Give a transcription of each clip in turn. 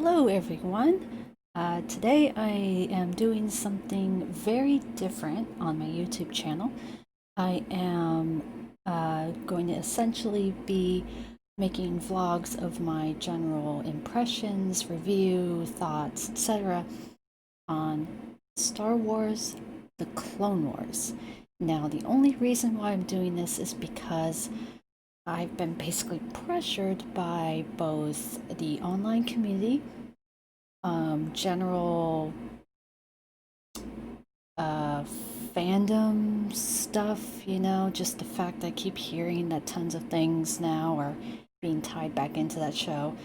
Hello, everyone. Today I am doing something very different on my YouTube channel. I am going to essentially be making vlogs of my general impressions, review, thoughts, etc. on Star Wars: The Clone Wars. Now, the only reason why I'm doing this is because I've been basically pressured by both the online community, general uh, fandom stuff, just the fact I keep hearing that tons of things now are being tied back into that show.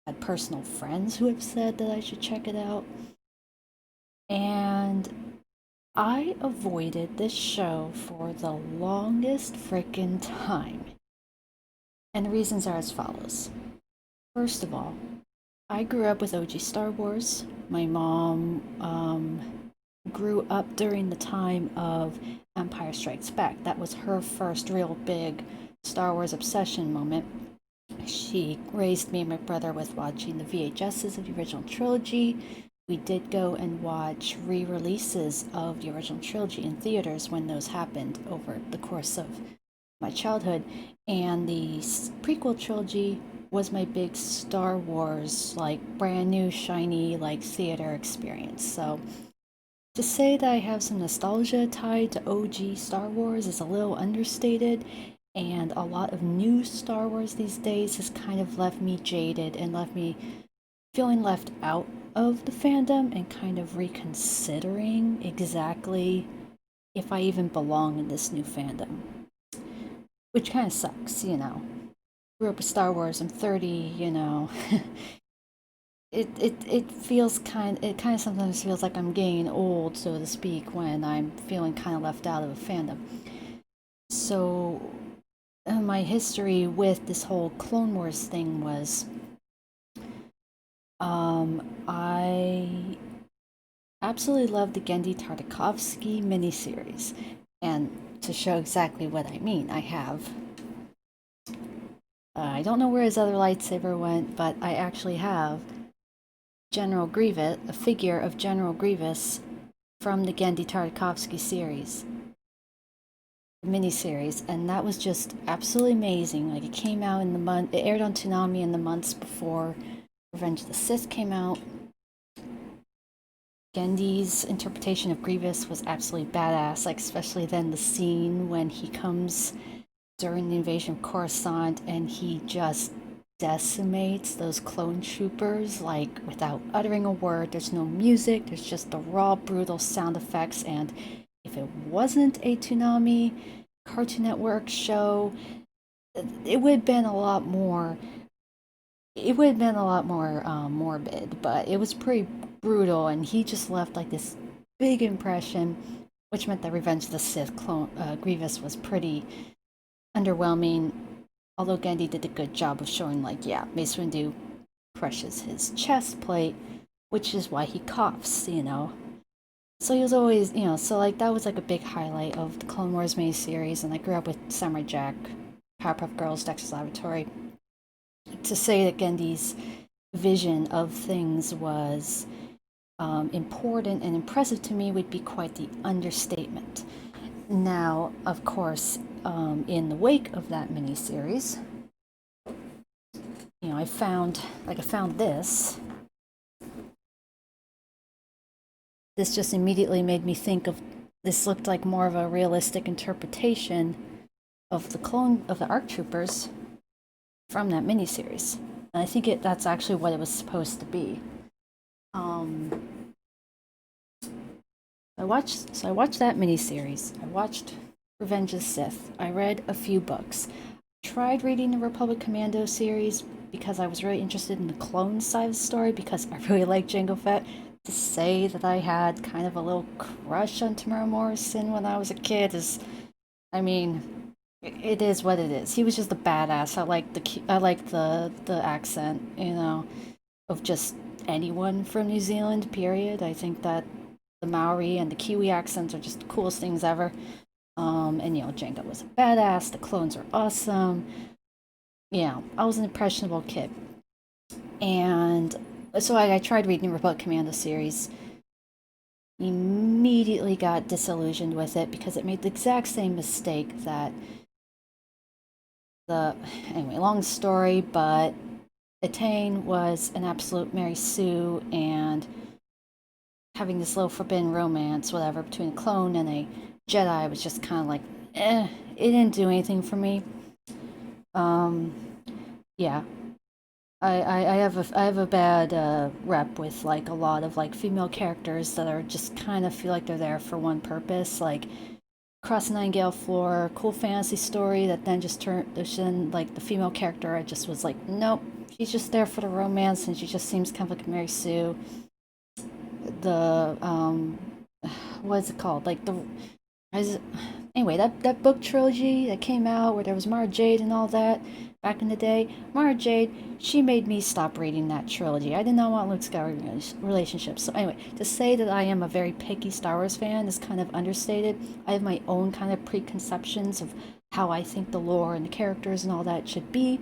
I had personal friends who have said that I should check it out. And I avoided this show for the longest frickin' time. And the reasons are as follows. First of all, I grew up with OG Star Wars. My mom grew up during the time of Empire Strikes Back. That was her first real big Star Wars obsession moment. She raised me and my brother with watching the VHSs of the original trilogy. We did go and watch re-releases of the original trilogy in theaters when those happened over the course of my childhood. And the prequel trilogy was my big Star Wars, like brand new, shiny, like theater experience. So to say that I have some nostalgia tied to OG Star Wars is a little understated, and a lot of new Star Wars these days has kind of left me jaded and left me feeling left out of the fandom and kind of reconsidering exactly if I even belong in this new fandom. Which kind of sucks. Grew up with Star Wars, I'm 30. It feels it kind of sometimes feels like I'm getting old, so to speak, when I'm feeling kind of left out of a fandom. So my history with this whole Clone Wars thing was I absolutely love the Gendy Tartakovsky miniseries. And to show exactly what I mean, I have I don't know where his other lightsaber went, but I actually have General Grievous, a figure of General Grievous from the Gendy Tartakovsky series, miniseries, and that was just absolutely amazing. Like, it came out in the month, it aired on Toonami in the months before Revenge of the Sith came out. Gendy's interpretation of Grievous was absolutely badass, like especially then the scene when he comes during the invasion of Coruscant and he just decimates those clone troopers, like without uttering a word. There's no music, there's just the raw, brutal sound effects. And if it wasn't a Toonami Cartoon Network show, it would have been a lot more. It would have been a lot more morbid, but it was pretty brutal, and he just left like this big impression, which meant that Revenge of the Sith Grievous was pretty underwhelming, although Gandhi did a good job of showing, like, yeah, Mace Windu crushes his chest plate, which is why he coughs. So he was always, so like that was like a big highlight of the Clone Wars miniseries, and I grew up with Samurai Jack, Powerpuff Girls, Dexter's Laboratory. To say that Gendy's vision of things was important and impressive to me would be quite the understatement. Now, of course, in the wake of that miniseries, I found this. This just immediately made me think of this. Looked like more of a realistic interpretation of the ARC troopers from that miniseries, and I think that's actually what it was supposed to be. I watched that miniseries. I watched Revenge of the Sith. I read a few books. Tried reading the Republic Commando series because I was really interested in the clone side of the story because I really like Jango Fett. To say that I had kind of a little crush on Tamara Morrison when I was a kid is, I mean, it is what it is. He was just a badass. I like the accent, of just anyone from New Zealand. Period. I think that the Maori and the Kiwi accents are just the coolest things ever. And Jango was a badass. The clones are awesome. I was an impressionable kid, and So I tried reading the Republic Commando series, immediately got disillusioned with it because it made the exact same mistake that the. Anyway, long story, but Etain was an absolute Mary Sue, and having this little forbidden romance, whatever, between a clone and a Jedi was just kind of like, it didn't do anything for me. Um, yeah, I have a bad rep with like a lot of like female characters that are just kind of feel like they're there for one purpose, like Cross the Nightingale Floor, cool fantasy story that then just turned in like the female character. I just was like, nope, she's just there for the romance, and she just seems kind of like Mary Sue. The What's it called? Like the anyway, that book trilogy that came out where there was Mara Jade and all that back in the day. Mara Jade, she made me stop reading that trilogy. I did not want Luke Skywalker relationships. So anyway, to say that I am a very picky Star Wars fan is kind of understated. I have my own kind of preconceptions of how I think the lore and the characters and all that should be.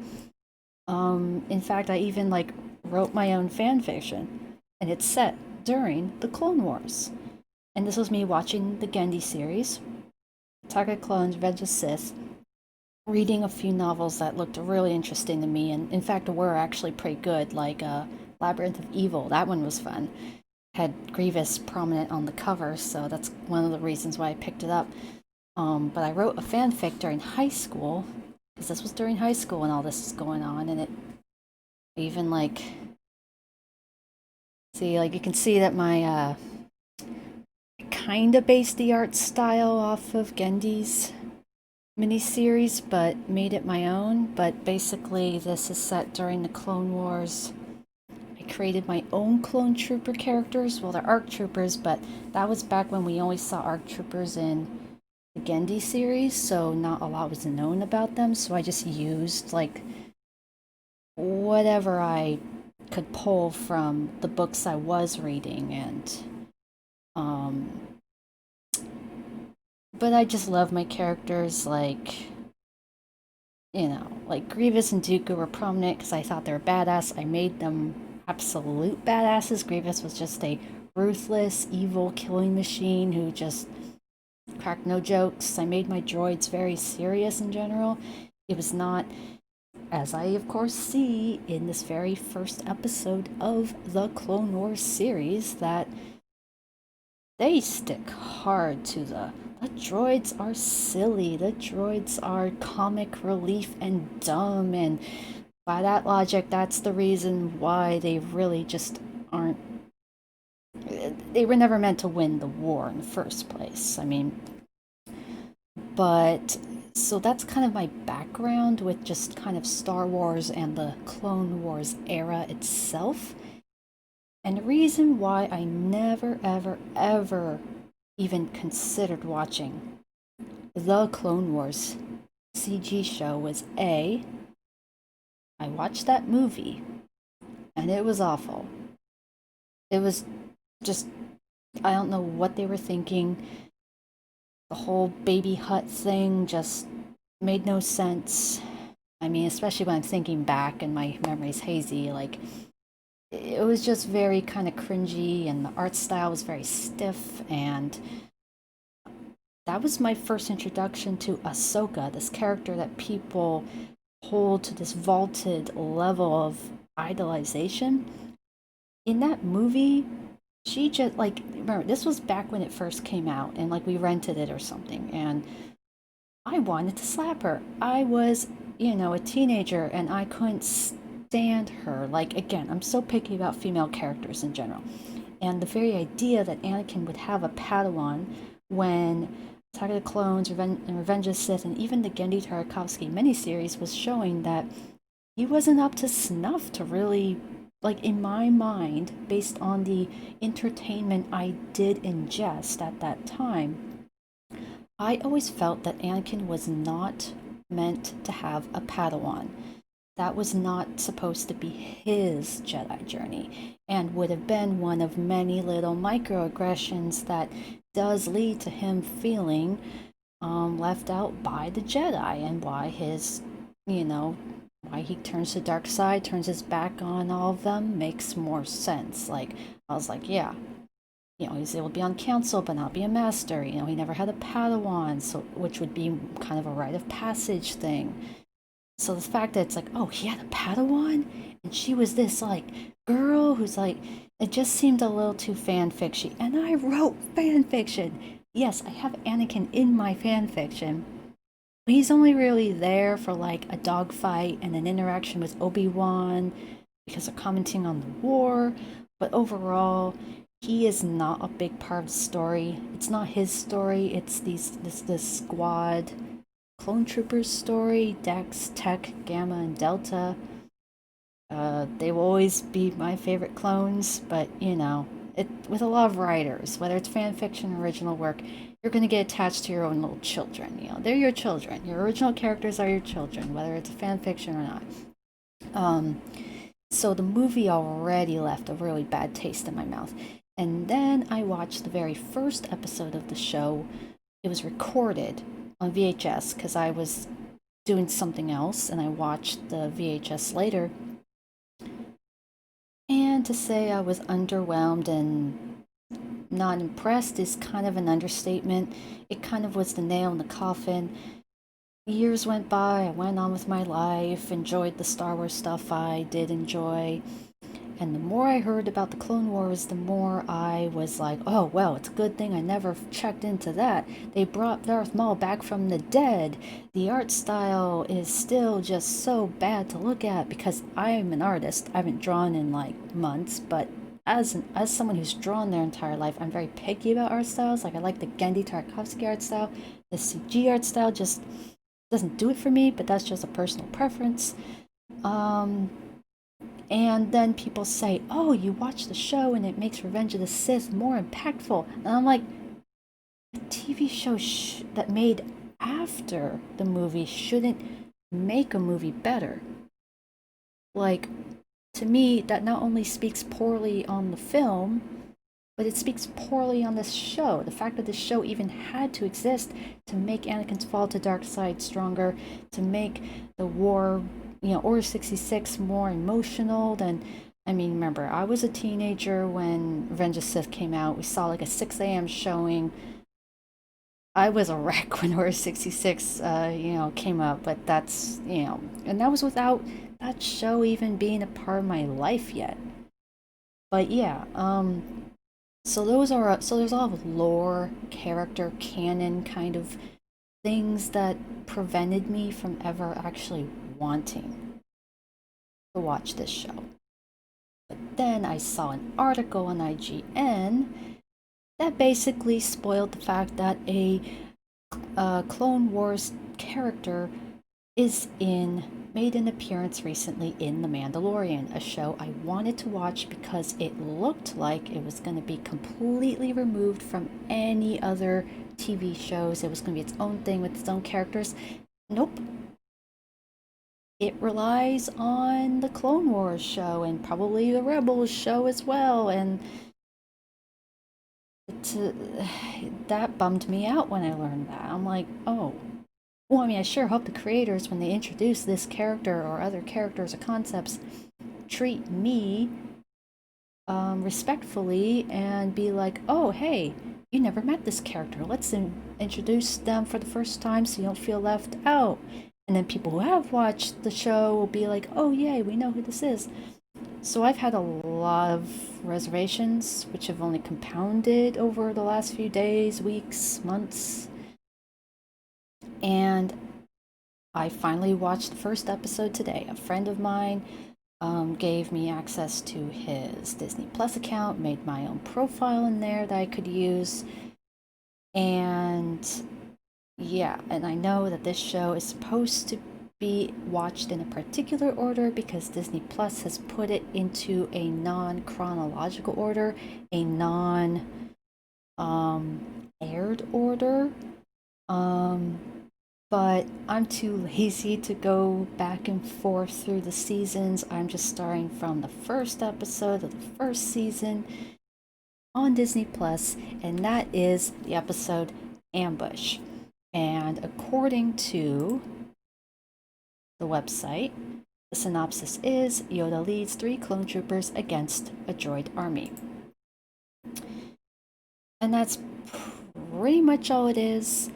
In fact, I even like wrote my own fan fiction, and it's set during the Clone Wars. And this was me watching the Gendy series, Attack of the Clones, Revenge of the Sith, reading a few novels that looked really interesting to me, and in fact were actually pretty good, like Labyrinth of Evil. That one was fun. Had Grievous prominent on the cover, so that's one of the reasons why I picked it up. But I wrote a fanfic during high school, because this was during high school when all this was going on, and it even like see like you can see that my kind of based the art style off of Gendy's miniseries, but made it my own. But basically, this is set during the Clone Wars. I created my own clone trooper characters. Well, they're ARC troopers, but that was back when we only saw ARC troopers in the Gendy series, so not a lot was known about them. So I just used like whatever I could pull from the books I was reading, and um, but I just love my characters. Like, like Grievous and Dooku were prominent because I thought they were badass. I made them absolute badasses. Grievous was just a ruthless, evil killing machine who just cracked no jokes. I made my droids very serious in general. It was not, as I of course see in this very first episode of the Clone Wars series, that they stick hard to the droids are silly, the droids are comic relief and dumb, and by that logic, that's the reason why they really just aren't. They were never meant to win the war in the first place. I mean, but so that's kind of my background with just kind of Star Wars and the Clone Wars era itself. And the reason why I never, ever, ever even considered watching the Clone Wars CG show was A, I watched that movie and it was awful. It was just, I don't know what they were thinking. The whole baby hut thing just made no sense. I mean, especially when I'm thinking back and my memory's hazy, like, it was just very kind of cringy, and the art style was very stiff, and that was my first introduction to Ahsoka, this character that people hold to this vaulted level of idolization. In that movie, she just like, remember, this was back when it first came out, and like we rented it or something, and I wanted to slap her. I was, a teenager, and I couldn't stand her. Like, again, I'm so picky about female characters in general. And the very idea that Anakin would have a Padawan when Attack of the Clones, Revenge of the Sith, and even the Genndy Tartakovsky miniseries was showing that he wasn't up to snuff to really, like, in my mind, based on the entertainment I did ingest at that time, I always felt that Anakin was not meant to have a Padawan. That was not supposed to be his Jedi journey, and would have been one of many little microaggressions that does lead to him feeling left out by the Jedi, and why his, you know, why he turns to dark side, turns his back on all of them, makes more sense. Like, I was like, yeah, he's able to be on council but not be a master. He never had a Padawan, so which would be kind of a rite of passage thing. So the fact that it's like, oh, he had a Padawan, and she was this like girl who's like, it just seemed a little too fan fiction. And I wrote fan fiction. Yes, I have Anakin in my fan fiction. But he's only really there for like a dogfight and an interaction with Obi-Wan because they're commenting on the war. But overall, he is not a big part of the story. It's not his story. It's this squad clone troopers story. Dex, Tech, Gamma, and Delta. They will always be my favorite clones, but with a lot of writers, whether it's fan fiction or original work, you're going to get attached to your own little children. They're your children. Your original characters are your children, whether it's a fan fiction or not. Um, so the movie already left a really bad taste in my mouth. And then I watched the very first episode of the show. It was recorded on VHS because I was doing something else and I watched the VHS later. And to say I was underwhelmed and not impressed is kind of an understatement. It kind of was the nail in the coffin. Years went by, I went on with my life, enjoyed the Star Wars stuff I did enjoy. And the more I heard about the Clone Wars, the more I was like, oh, well, it's a good thing I never checked into that. They brought Darth Maul back from the dead. The art style is still just so bad to look at because I'm an artist. I haven't drawn in like months, but as someone who's drawn their entire life, I'm very picky about art styles. Like I like the Genndy Tartakovsky art style. The CG art style just doesn't do it for me, but that's just a personal preference. And then people say, oh, you watch the show and it makes Revenge of the Sith more impactful. And I'm like, a TV show that made after the movie shouldn't make a movie better. Like, to me, that not only speaks poorly on the film, but it speaks poorly on this show. The fact that this show even had to exist to make Anakin's fall to dark side stronger, to make the war, Order 66 more emotional than. I mean, remember, I was a teenager when Revenge of Sith came out. We saw like a 6 a.m. showing. I was a wreck when Order 66, came up, but that's, and that was without that show even being a part of my life yet. But yeah, so there's a lot of lore, character, canon kind of things that prevented me from ever actually wanting to watch this show. But then I saw an article on IGN that basically spoiled the fact that a Clone Wars character made an appearance recently in The Mandalorian, a show I wanted to watch because it looked like it was going to be completely removed from any other TV shows. It was going to be its own thing with its own characters. Nope. It relies on the Clone Wars show and probably the Rebels show as well, and that bummed me out when I learned that. I'm like, oh, well, I mean, I sure hope the creators, when they introduce this character or other characters or concepts, treat me respectfully and be like, oh, hey, you never met this character. Let's introduce them for the first time so you don't feel left out. And then people who have watched the show will be like, oh, yay, we know who this is. So I've had a lot of reservations, which have only compounded over the last few days, weeks, months. And I finally watched the first episode today. A friend of mine gave me access to his Disney Plus account, made my own profile in there that I could use. And yeah, and I know that this show is supposed to be watched in a particular order because Disney Plus has put it into a non-chronological order, a non-aired order. But I'm too lazy to go back and forth through the seasons. I'm just starting from the first episode of the first season on Disney Plus, and that is the episode Ambush. And according to the website, The synopsis is Yoda leads 3 clone troopers against a droid army. And that's pretty much all it is.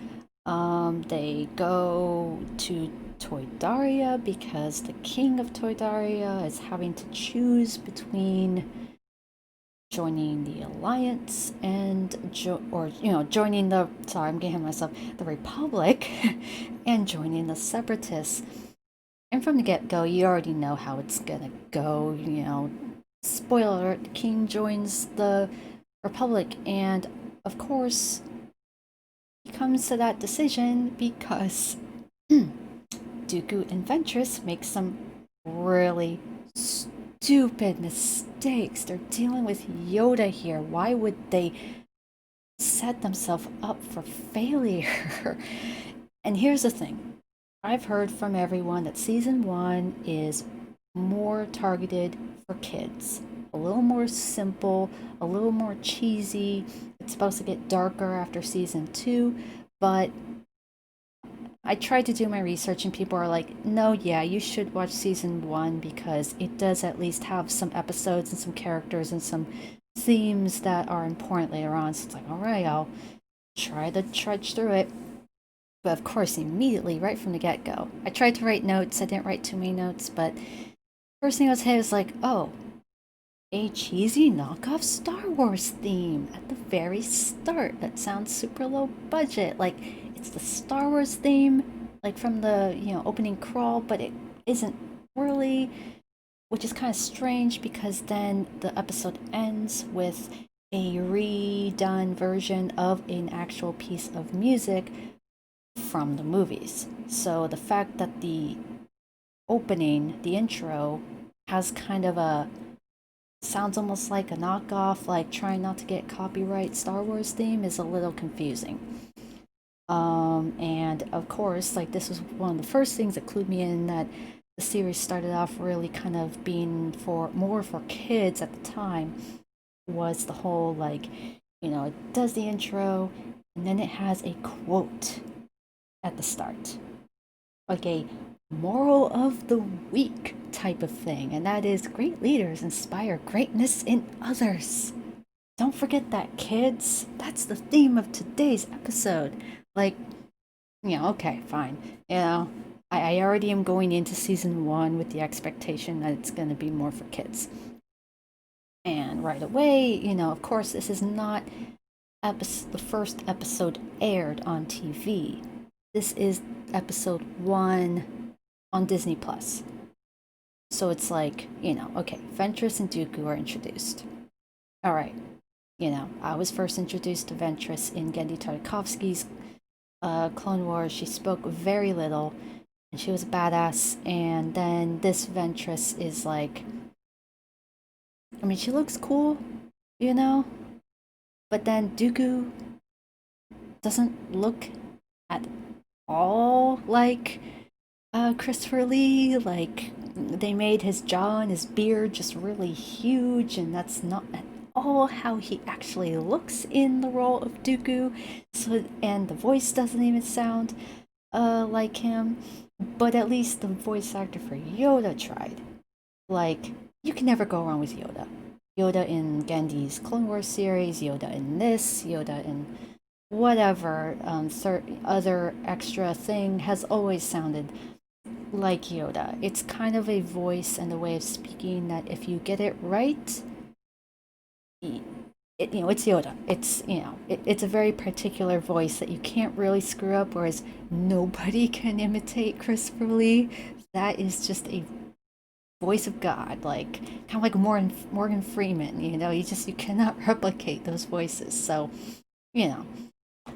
They go to Toydaria because the king of Toydaria is having to choose between joining the alliance and joining the sorry, I'm getting myself the republic and joining the separatists. And from the get-go, you already know how it's gonna go. Spoiler alert: the king joins the republic, and of course he comes to that decision because Dooku and Ventress make some really stupid mistakes. They're dealing with Yoda here. Why would they set themselves up for failure? And here's the thing. I've heard from everyone that season 1 is more targeted for kids. A little more simple, a little more cheesy. It's supposed to get darker after season 2, but I tried to do my research and people are like, no, yeah, you should watch season 1 because it does at least have some episodes and some characters and some themes that are important later on. So it's like, all right, I'll try to trudge through it. But of course, immediately, right from the get-go, I tried to write notes. I didn't write too many notes, but first thing I was hit was like, oh, a cheesy knockoff Star Wars theme at the very start. That sounds super low budget. Like, it's the Star Wars theme, like from the, opening crawl, but it isn't really, which is kind of strange because then the episode ends with a redone version of an actual piece of music from the movies. So the fact that the opening, the intro, has kind of a sounds almost like a knockoff, like trying not to get copyright Star Wars theme is a little confusing. And of course, like this was one of the first things that clued me in that the series started off really kind of being more for kids at the time was the whole like, it does the intro and then it has a quote at the start. Like a moral of the week type of thing, and that is great leaders inspire greatness in others. Don't forget that, kids. That's the theme of today's episode. Like, okay, fine. I already am going into season 1 with the expectation that it's going to be more for kids. And right away, of course, this is not the first episode aired on TV. This is episode 1 on Disney Plus. So it's like, okay, Ventress and Dooku are introduced. All right, I was first introduced to Ventress in Genndy Tartakovsky's Clone Wars. She spoke very little, and she was a badass. And then this Ventress is like, I mean, she looks cool, but then Dooku doesn't look at all like Christopher Lee. Like, they made his jaw and his beard just really huge, and that's not at all how he actually looks in the role of Dooku. So, and the voice doesn't even sound like him. But at least the voice actor for Yoda tried. Like, you can never go wrong with Yoda. Yoda in Genndy's Clone Wars series, Yoda in this, Yoda in whatever other extra thing has always sounded like Yoda. It's kind of a voice and a way of speaking that if you get it right, it's Yoda. It's a very particular voice that you can't really screw up. Whereas nobody can imitate Christopher Lee. That is just a voice of God, like kind of like Morgan Freeman. You cannot replicate those voices. So,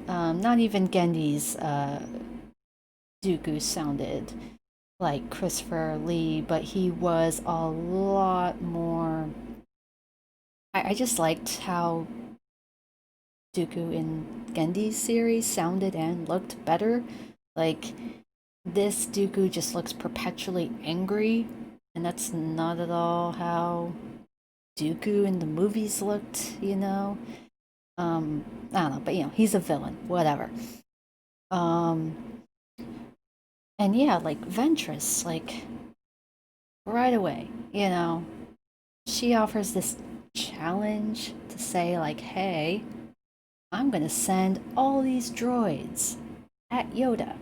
not even Genndy's Dooku sounded like Christopher Lee, but he was a lot more. I just liked how Dooku in Genndy's series sounded and looked better. Like, this Dooku just looks perpetually angry, and that's not at all how Dooku in the movies looked, I don't know, but he's a villain, whatever. And yeah, like Ventress, like right away, she offers this challenge to say, like, hey, I'm gonna send all these droids at Yoda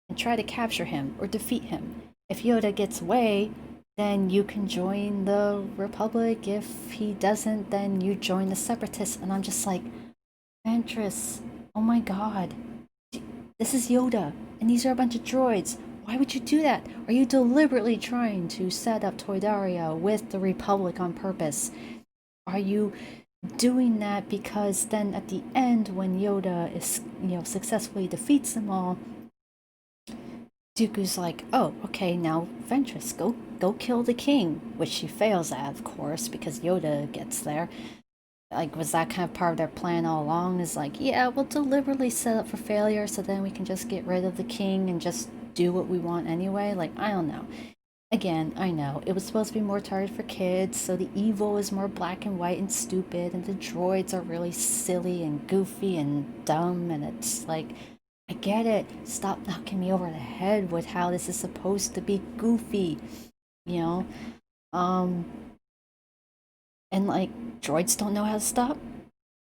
and try to capture him or defeat him. If Yoda gets away, then you can join the Republic. If he doesn't, then you join the Separatists. And I'm just like, Ventress, oh my god, this is Yoda, and these are a bunch of droids. Why would you do that? Are you deliberately trying to set up Toydaria with the Republic on purpose? Are you doing that because then at the end, when Yoda is, successfully defeats them all, Dooku's like, oh, okay, now Ventress, go kill the king, which she fails at, of course, because Yoda gets there. Like, was that kind of part of their plan all along? Is like, yeah, we'll deliberately set up for failure so then we can just get rid of the king and just do what we want anyway? Like, I don't know. Again, I know it was supposed to be more targeted for kids, so the evil is more black and white and stupid, and the droids are really silly and goofy and dumb, and it's like, I get it. Stop knocking me over the head with how this is supposed to be goofy, you know? Um, and like, droids don't know how to stop.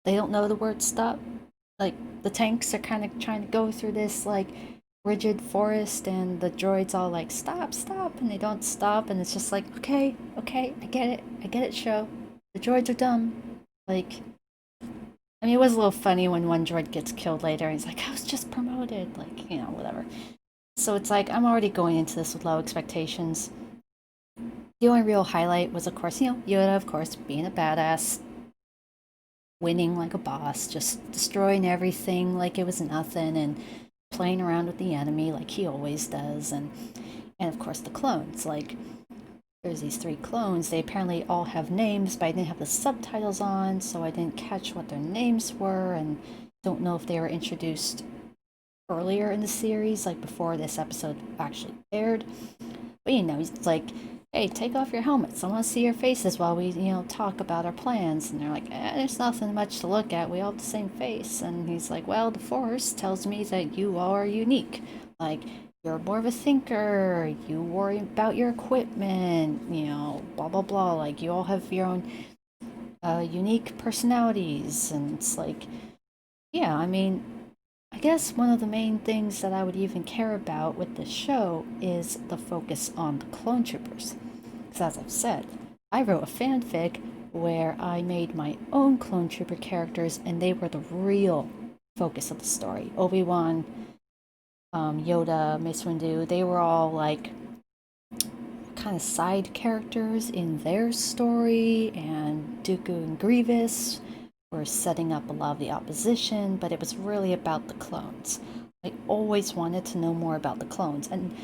They don't know the word stop. Like, the tanks are kind of trying to go through this, like, rigid forest, and the droids all like, stop, stop, and they don't stop, and it's just like, okay, okay, I get it, show. The droids are dumb. Like, I mean, it was a little funny when one droid gets killed later, and he's like, I was just promoted, like, whatever. So it's like, I'm already going into this with low expectations. The only real highlight was, of course, Yoda, of course, being a badass, winning like a boss, just destroying everything like it was nothing, and playing around with the enemy like he always does, and of course the clones. Like, there's these three clones. They apparently all have names, but I didn't have the subtitles on, so I didn't catch what their names were, and don't know if they were introduced earlier in the series, like before this episode actually aired. But he's like, hey, take off your helmets. I want to see your faces while we, talk about our plans. And they're like, there's nothing much to look at. We all have the same face. And he's like, well, the Force tells me that you all are unique. Like, you're more of a thinker. You worry about your equipment, blah, blah, blah. Like, you all have your own unique personalities. And it's like, yeah, I mean, I guess one of the main things that I would even care about with this show is the focus on the clone troopers. Because as I've said, I wrote a fanfic where I made my own clone trooper characters, and they were the real focus of the story. Obi-Wan, Yoda, Mace Windu, they were all like kind of side characters in their story, and Dooku and Grievous were setting up a lot of the opposition, but it was really about the clones. I always wanted to know more about the clones, and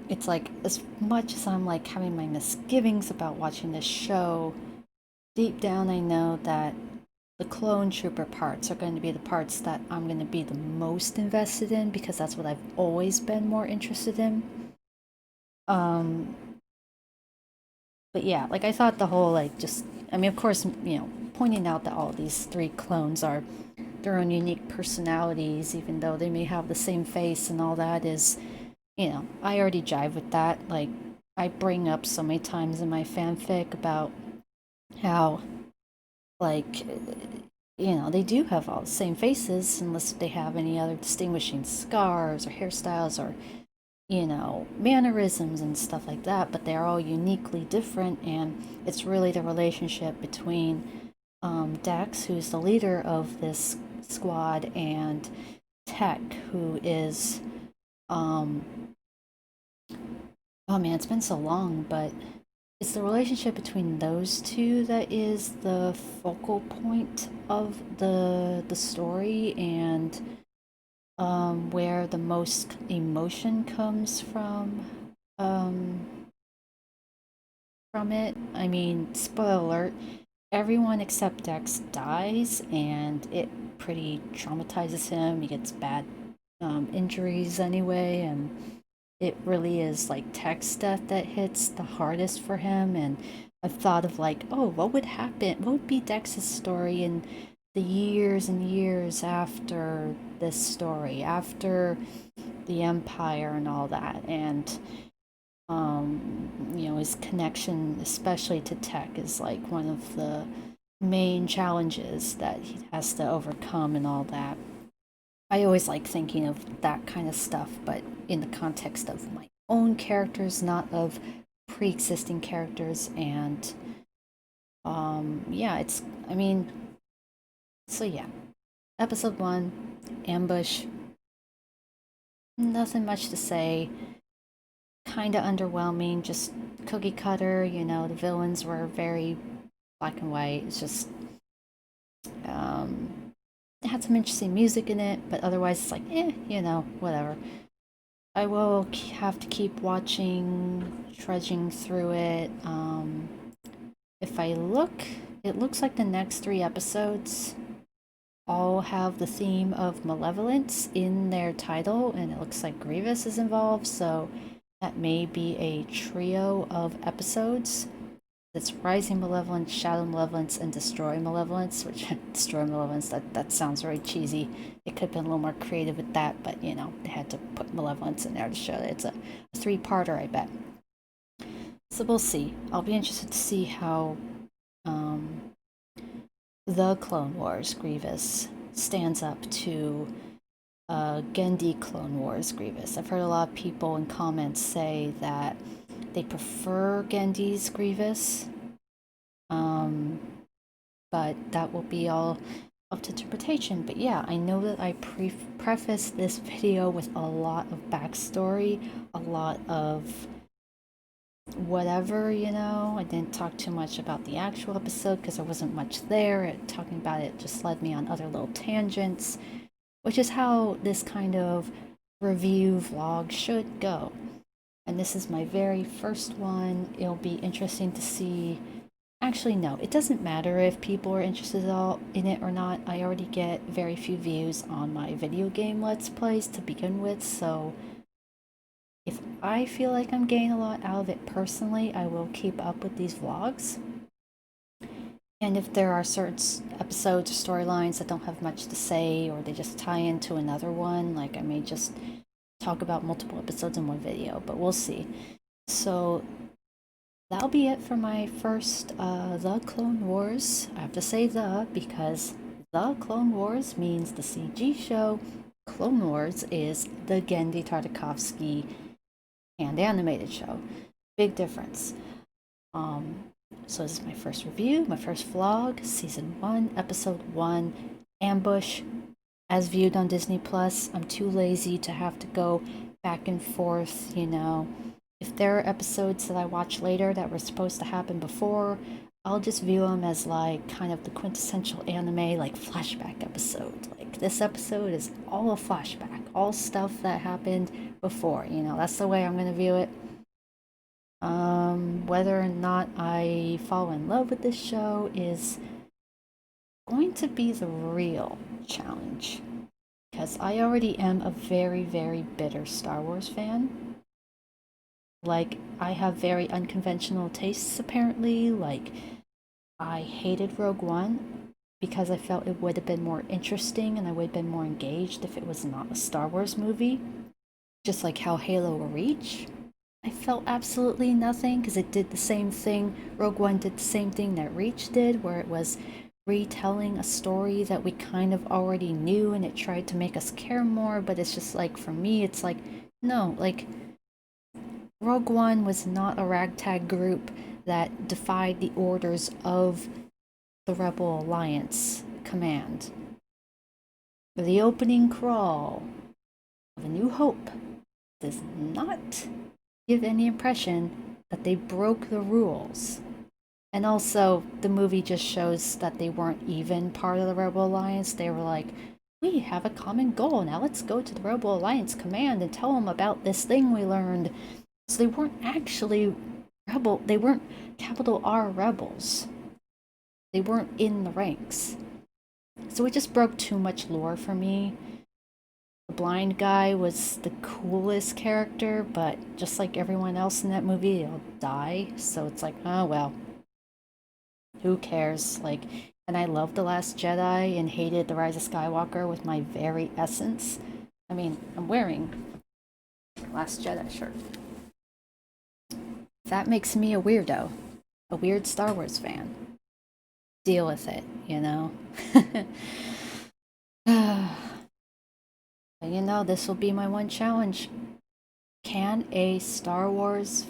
it's like, as much as I'm like having my misgivings about watching this show, deep down I know that the clone trooper parts are going to be the parts that I'm going to be the most invested in, because that's what I've always been more interested in. Um, but yeah, like, I thought the whole, like, just, I mean, of course, pointing out that all these three clones are their own unique personalities, even though they may have the same face and all that, is, I already jive with that. Like, I bring up so many times in my fanfic about how, like, they do have all the same faces unless they have any other distinguishing scars or hairstyles or, mannerisms and stuff like that, but they're all uniquely different, and it's really the relationship between Dex, who's the leader of this squad, and Tech, who is, oh man, it's been so long, but it's the relationship between those two that is the focal point of the story, and where the most emotion comes from it. I mean, spoiler alert, everyone except Dex dies, and it pretty traumatizes him. He gets bad injuries anyway, and it really is like Tech's death that hits the hardest for him. And I've thought of like, oh, what would happen? What would be Dex's story in the years and years after this story, after the Empire and all that? And His connection, especially to tech, is like one of the main challenges that he has to overcome and all that. I always like thinking of that kind of stuff, but in the context of my own characters, not of pre existing characters. And yeah, I mean, so yeah, episode one, Ambush, nothing much to say. Kind of underwhelming, just cookie cutter. The villains were very black and white. It's just, it had some interesting music in it, but otherwise it's like, whatever. I will have to keep watching, trudging through it. If I look, it looks like the next three episodes all have the theme of malevolence in their title, and it looks like Grievous is involved, so that may be a trio of episodes. It's Rising Malevolence, Shadow Malevolence, and Destroy Malevolence, which Destroy Malevolence, that sounds very cheesy. It could have been a little more creative with that, but they had to put Malevolence in there to show that it's a three-parter, I bet. So we'll see. I'll be interested to see how the Clone Wars Grievous stands up to Gendy Clone Wars Grievous. I've heard a lot of people in comments say that they prefer Gendy's Grievous, but that will be all up to interpretation. But yeah, I know that I prefaced this video with a lot of backstory, a lot of whatever, I didn't talk too much about the actual episode because there wasn't much there. Talking about it just led me on other little tangents, which is how this kind of review vlog should go. And this is my very first one. It'll be interesting to see. Actually, no, it doesn't matter if people are interested at all in it or not. I already get very few views on my video game Let's Plays to begin with, so if I feel like I'm getting a lot out of it personally, I will keep up with these vlogs. And if there are certain episodes or storylines that don't have much to say, or they just tie into another one, like I may just talk about multiple episodes in one video, but we'll see. So that'll be it for my first The Clone Wars. I have to say the because The Clone Wars means the CG show. Clone Wars is the Genndy Tartakovsky and animated show. Big difference. So this is my first review, my first vlog, season 1, episode 1, Ambush, as viewed on Disney Plus. I'm too lazy to have to go back and forth, If there are episodes that I watch later that were supposed to happen before, I'll just view them as like kind of the quintessential anime, like flashback episode. Like this episode is all a flashback, all stuff that happened before, that's the way I'm going to view it. Whether or not I fall in love with this show is going to be the real challenge, because I already am a very, very bitter Star Wars fan. Like, I have very unconventional tastes, apparently. Like, I hated Rogue One because I felt it would have been more interesting and I would have been more engaged if it was not a Star Wars movie. Just like how Halo Reach, I felt absolutely nothing because it did the same thing. Rogue One did the same thing that Reach did, where it was retelling a story that we kind of already knew and it tried to make us care more. But it's just like, for me, it's like, no, like, Rogue One was not a ragtag group that defied the orders of the Rebel Alliance command. The opening crawl of A New Hope does not give any impression that they broke the rules. And also, the movie just shows that they weren't even part of the Rebel Alliance. They were like, we have a common goal. Now let's go to the Rebel Alliance command and tell them about this thing we learned. So they weren't actually rebel. They weren't capital R rebels. They weren't in the ranks. So it just broke too much lore for me. The blind guy was the coolest character, but just like everyone else in that movie, he'll die. So it's like, oh well. Who cares? Like, and I loved The Last Jedi and hated The Rise of Skywalker with my very essence. I mean, I'm wearing Last Jedi shirt. That makes me a weirdo, a weird Star Wars fan. Deal with it, you know? You know, this will be my one challenge. Can a jaded Star Wars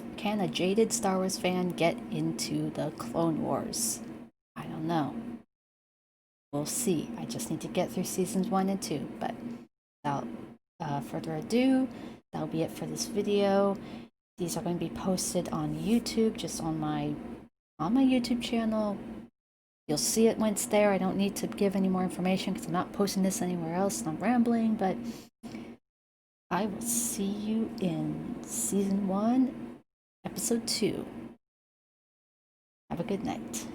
fan get into the Clone Wars? I don't know. We'll see. I just need to get through seasons 1 and 2. But without further ado, that'll be it for this video. These are going to be posted on YouTube, just on my YouTube channel. You'll see it when it's there. I don't need to give any more information because I'm not posting this anywhere else and I'm rambling, but I will see you in season 1, episode 2. Have a good night.